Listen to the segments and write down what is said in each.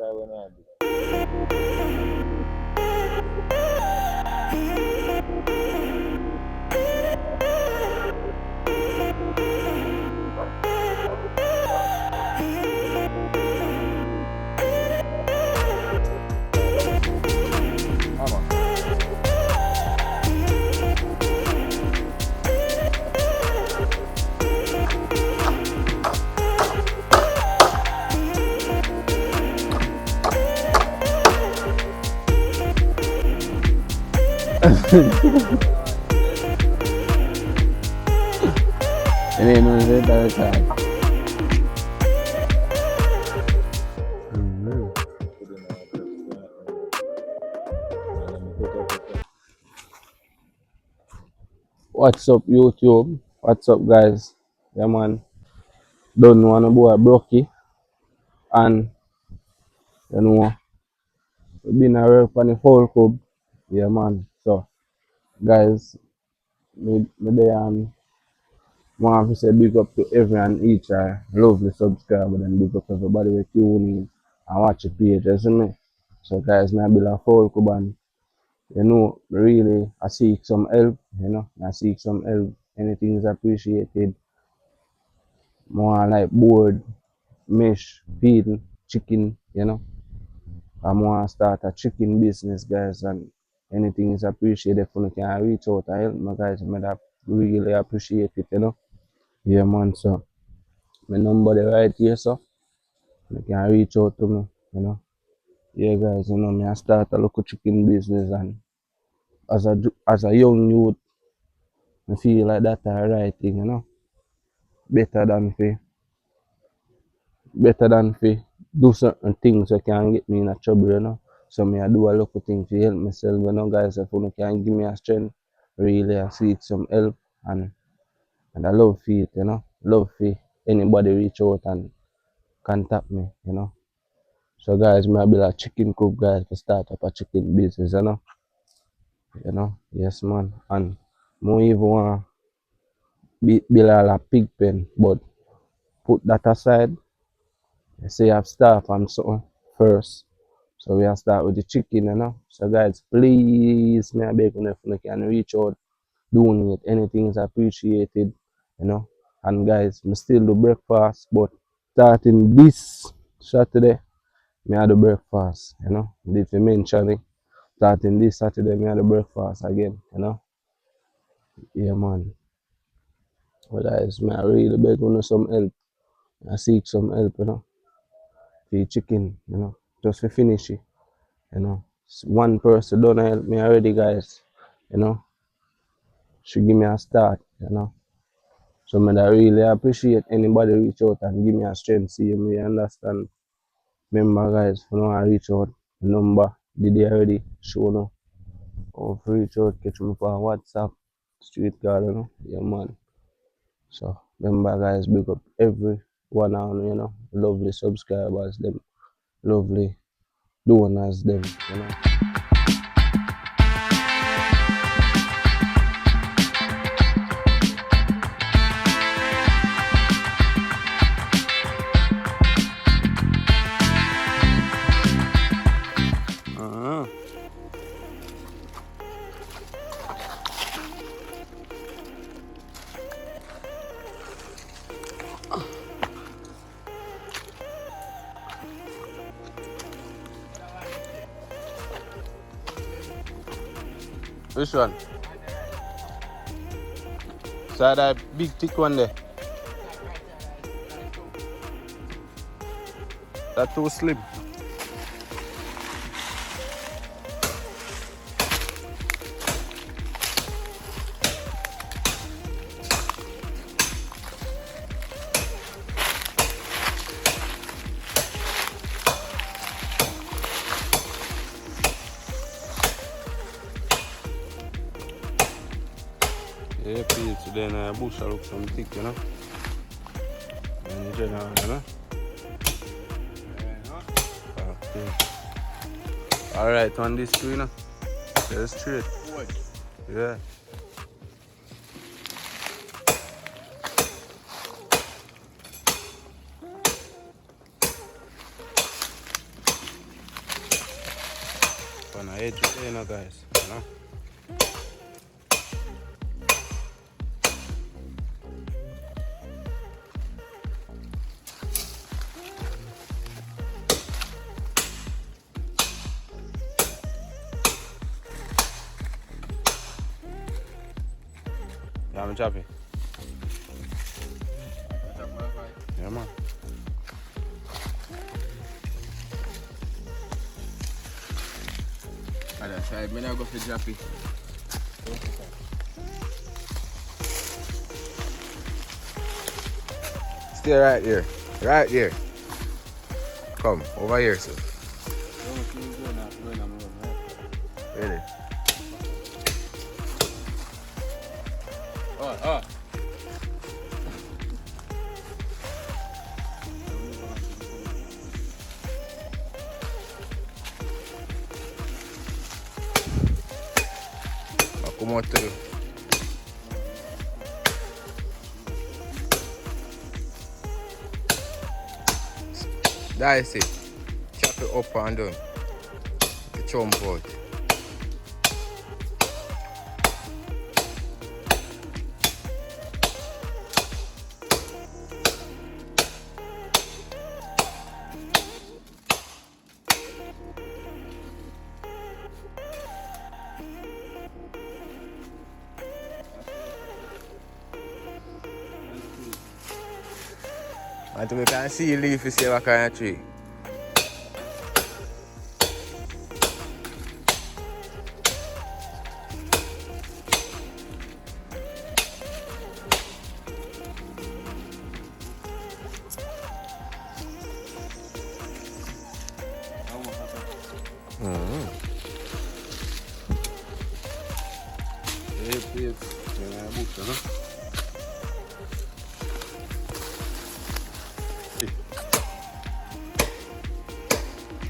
time when I do. And then on the other side. What's up, YouTube? What's up, guys? Yeah, man. Don't want to boy Brokey. And, you know, we've been a work on the whole club. Yeah, man. So, guys, me there want to say big up to every and each lovely subscriber and big up everybody who tune in and watch the page, you see me? So, guys, me build a whole club and, you know, really, I seek some help, you know, I seek some help. Anything is appreciated. More like board, mesh, feed, chicken, you know. I want to start a chicken business, guys, and anything is appreciated if you can reach out and help me, guys. I really appreciate it, you know. Yeah, man, so my number there right here, so you can reach out to me, you know. Yeah, guys, you know, me I start a local chicken business, and as a young youth, I feel like that's the right thing, you know. Better than fi do certain things that can get me in a trouble, you know. So me I do a lot of things to help myself, you know, guys. If you can give me a strength, really I seek some help, and I love for it, you know. Love for anybody reach out and contact me, you know. So guys, me I be like chicken cook, guys, to start up a chicken business, you know. You know, yes, man. And more even want build a pig pen, but put that aside. Say you have staff and something first. So we have start with the chicken, you know. So guys, please, me I beg you if you can reach out, donate, anything is appreciated, you know. And guys, me still do breakfast, but starting this Saturday, me I do breakfast, you know. Did you mention it? Starting this Saturday, me I do breakfast again, you know. Yeah, man. But guys, me I really beg you some help. I seek some help, you know. The chicken, you know, just to finish it. You know, one person don't help me already, guys. You know, should give me a start. You know, so I really appreciate anybody reach out and give me a strength. See me understand. Remember, guys, if you know I reach out, the number did they already show now. Or if you reach out, catch me for WhatsApp, street card, you know. Yeah, man. So remember, guys, big up every one on, you know, lovely subscribers, them lovely donors, them, you know. Which one? So that big thick one there. That too slim. Yeah, peel today and bush look some thick, you know. In general, you know. Okay. Alright, on this too, you know. Just straight. Yeah. On the edge there, you know, guys. You know? Yeah, I'm choppy. Yeah, man. Other side, me now go for Jappy. Stay right there. Right there. Come, over here, sir. Really? Oh. Come on through. Dice it. Chop it up and down. The chump out. Until we can see you leave to see what kind of tree.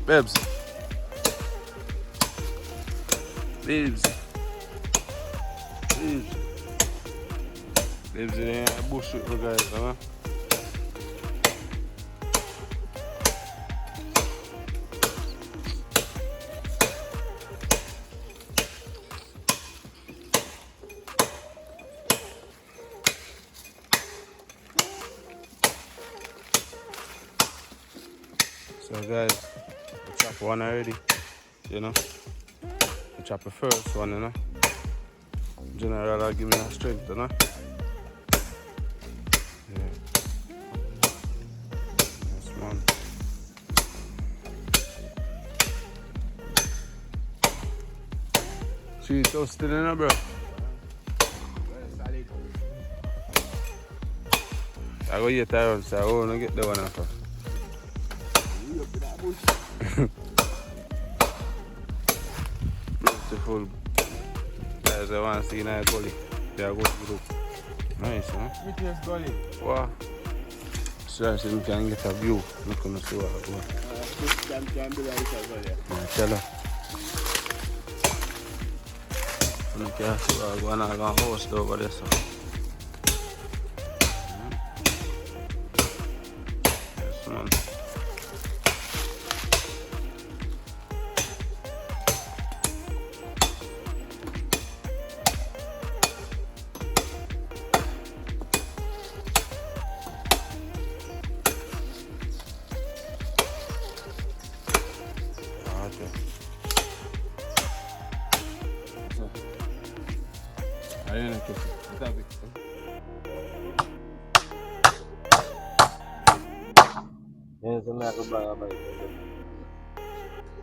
Babes. Babes. Babes. Babes in the bush with me, guys, huh? So guys, we chop one already, you know. We chop the first one, you know. General give me a strength, you know. Yeah. Yes, man. She toasted in her, bro. I go eat that one, so I want to get the one after. Beautiful. Guys, I want to see in a gully. They are good group. Nice, huh? Which gully? Wow. So I see we can get a view. Look on the see what I go. Yeah, tell her. You can see what I go and I got a host over there, so. Yes, man.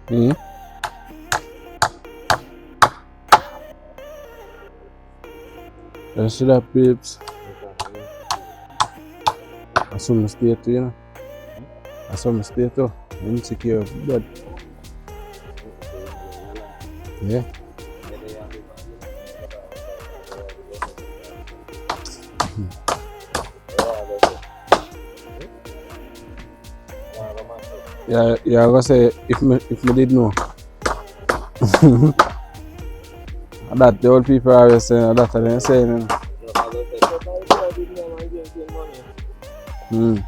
Hmm? You see that, babes? I saw my state too, you know. I saw my state too. Insecure, but yeah. Yeah, I was say if me did know. That the old people are always saying that they're saying, you know.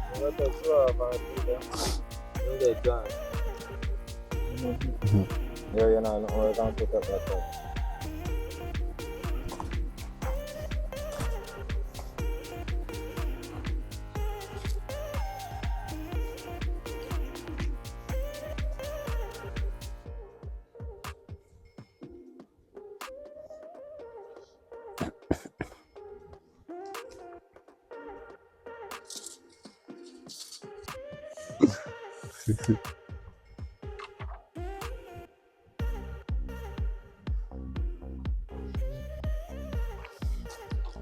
Yeah, you know, we're going to pick up that stuff.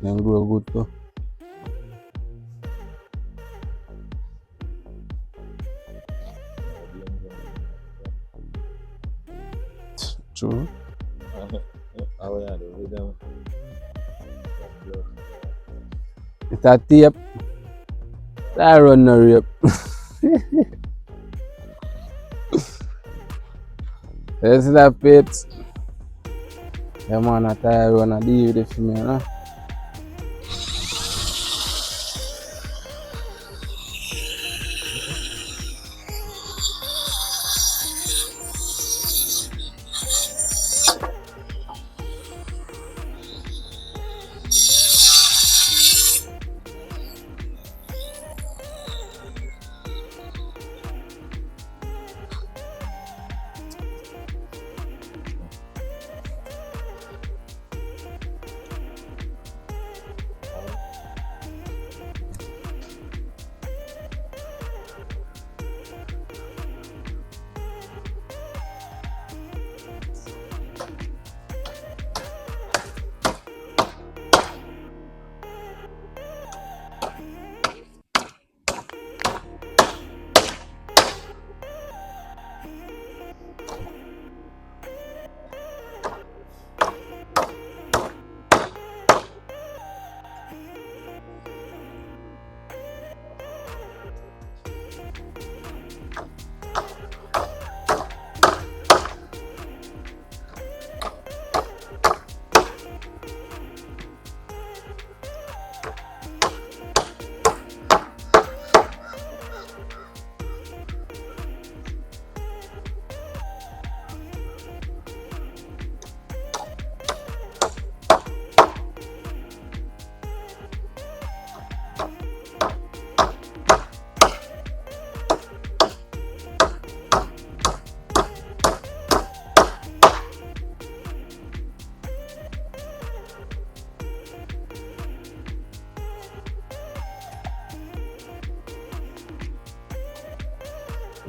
Then grow good too. True. How we are the rhythm. It's a tape. I run the rape. You see that papes? Yeah man, I tire run a DVD for me, you know?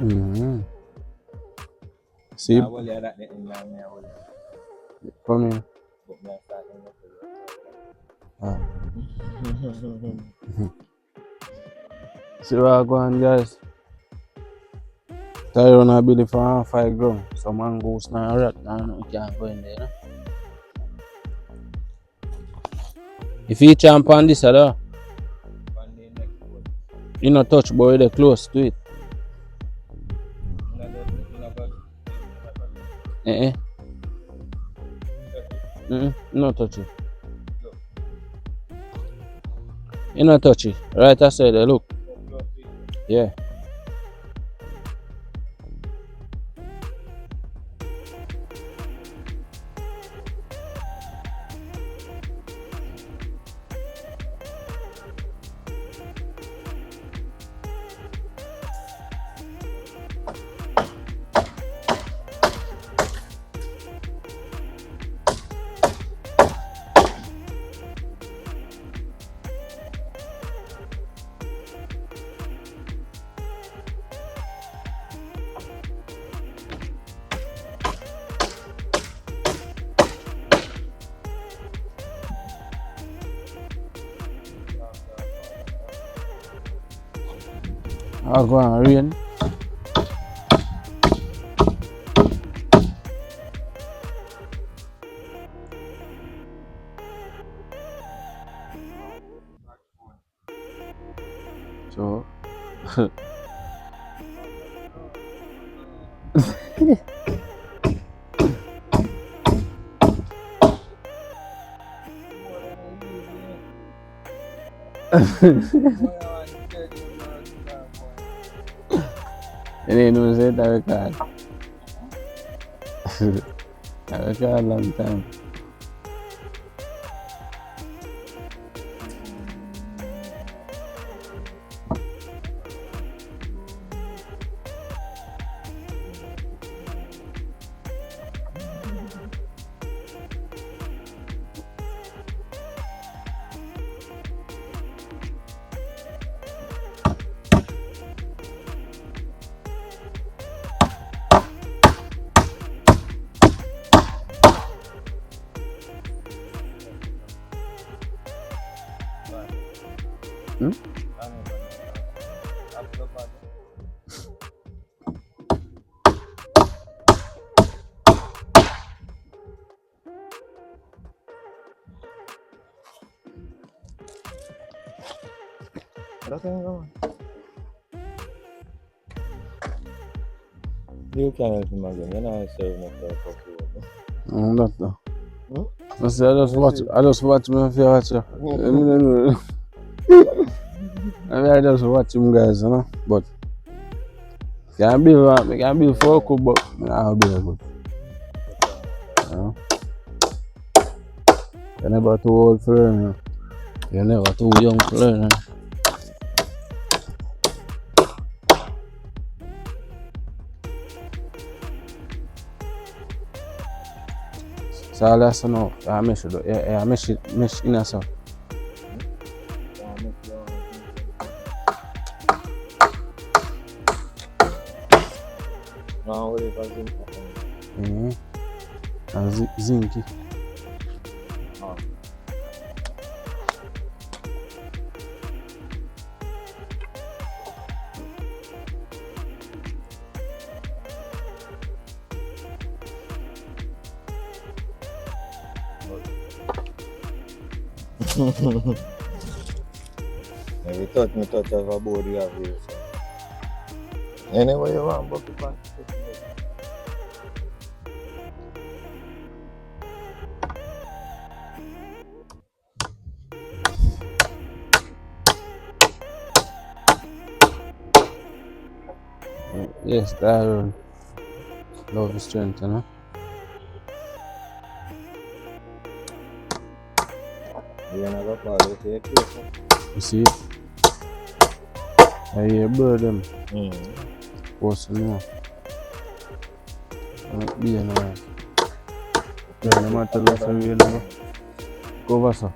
Mm-hmm. See, Nah, well, yeah, that in now, well, come in. but me start in Ah. the See what I go on, guys. Tyrone a Billy for half 5 ground. Some mongoose now rat now we can't go in there, no? If he champ on this other, One day next one. you not touch boy they close to it. You know, but Eh. No touch it. look, You not touch it. Right I said look. close to it. Yeah. I'll go and rain. So you know say that record. I try a long time. Hmm? You can't help him again. You're not serving up for coffee. That though. Hmm? I say I just watch me if you watch you. I just watch him guys, you know. But can't be one, can't be focus, but I'll be good. You know? You're never too old for learning. You're never too young for learning. So all that's enough. I mesh it. Yeah, mesh in a so. No, what if I think? And zinky. Every touch of a board you have here. So. Anyway, you want bucket pan? Yes, that love is strength, you know. You never call it a case. You see? I hear bird them. What's the name? Be a nice. Yeah, no matter what you know. Cover so.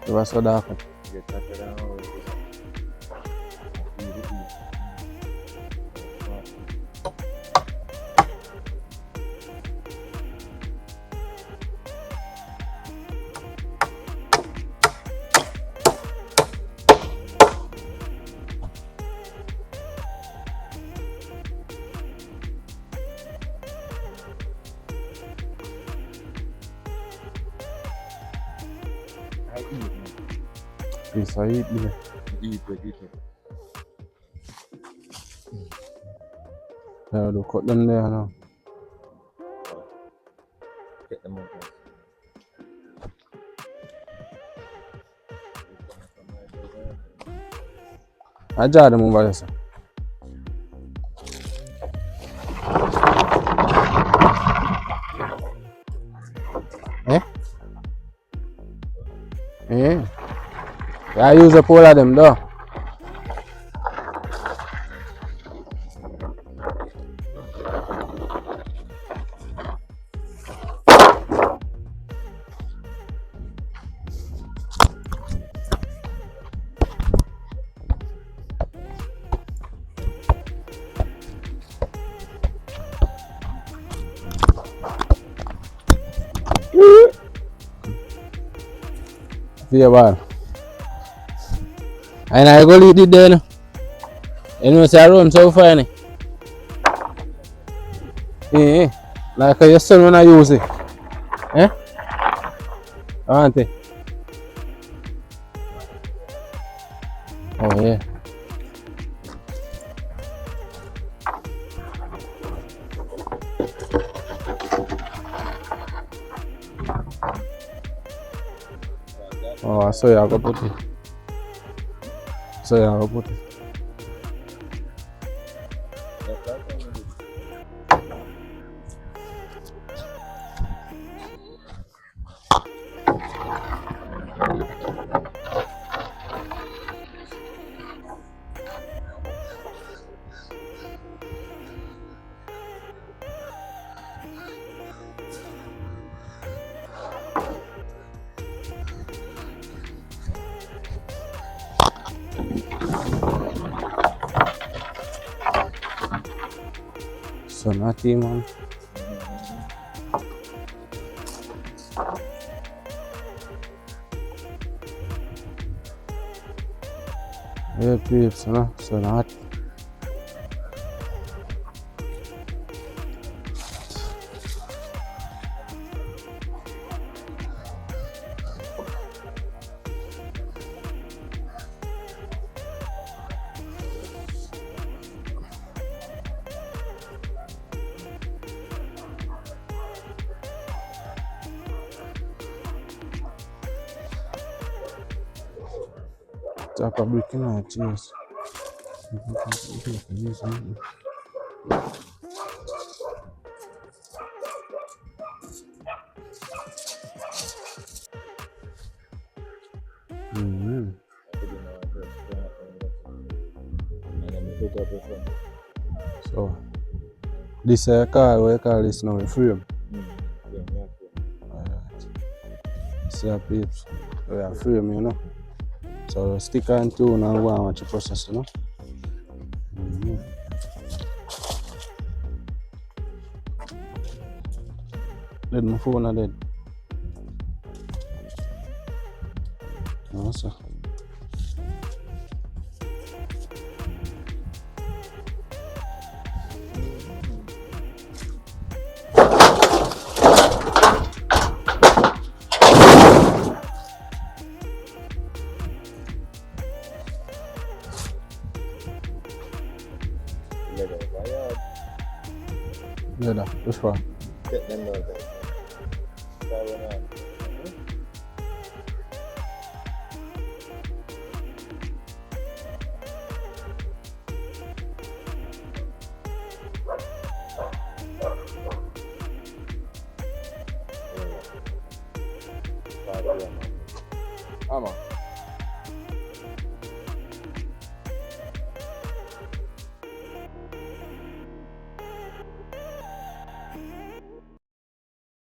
Cover so dark. Get that around. Piece I eat there. Eat it. Yeah, do cut them there now. Get them out. I jar them over there, sir. Yeah. I use a pole of them though. See about. And I go lead it there. You know, say I run so far. Yeah. Like your son when I use it. Eh? I want it. Oh yeah. Oh, I saw you go put it. So you go put it. Naughty, man. Yeah, peeps, you know, so not. Tap a brick in our cheers. Mm-hmm. So, this car, what you call this now, a frame? Alright. See peeps, we have frame, you know. So, stick on two and go and watch the process, you know. Mm-hmm. Dead my phone are dead. No, sir. Leather, which one? Take them down there. Hammer.